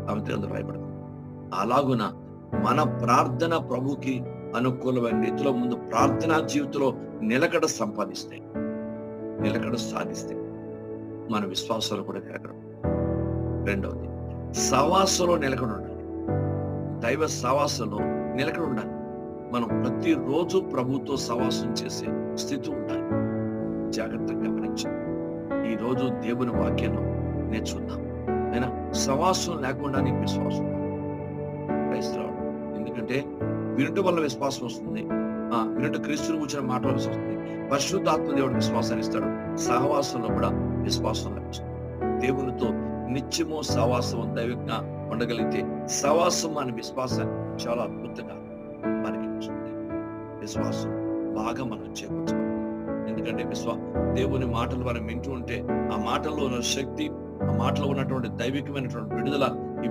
సామెతలు రాయబడుతుంది. అలాగున మన ప్రార్థన ప్రభుకి అనుకూలమైన రీతిలో ముందు ప్రార్థనా జీవితంలో నిలకడ సాధిస్తే మన విశ్వాసాలు కూడా నిలకడ. రెండవది, సవాసంలో నిలకడ ఉండాలి. దైవ సవాసంలో నిలకడ ఉండాలి. మనం ప్రతిరోజు ప్రభుతో సవాసం చేసే స్థితి ఉండాలి. జాగ్రత్తగా గమనించాలి. ఈ రోజు దేవుని వాక్యంలో నేర్చుకుందాం. అయినా సవాసం లేకుండా నీకు విశ్వాసం రావడం. ఎందుకంటే వినుట వల్ల విశ్వాసం వస్తుంది. వినుట క్రీస్తుని కూర్చున్న మాట వల్ల వస్తుంది. పరిశుద్ధాత్మ దేవుడు విశ్వాసాన్ని ఇస్తాడు. సహవాసంలో కూడా విశ్వాసం లభిస్తుంది. దేవునితో నిత్యము సహవాసం దైవికంగా ఉండగలిగితే సహవాసం అనే విశ్వాసాన్ని చాలా అద్భుతంగా మనకి ఇస్తుంది. విశ్వాసం బాగా మనం చేకూర్చుకోవాలి. ఎందుకంటే దేవుని మాటలు మనం వింటూ ఉంటే ఆ మాటల్లో ఉన్న శక్తి, ఆ మాటలో ఉన్నటువంటి దైవికమైనటువంటి విడుదల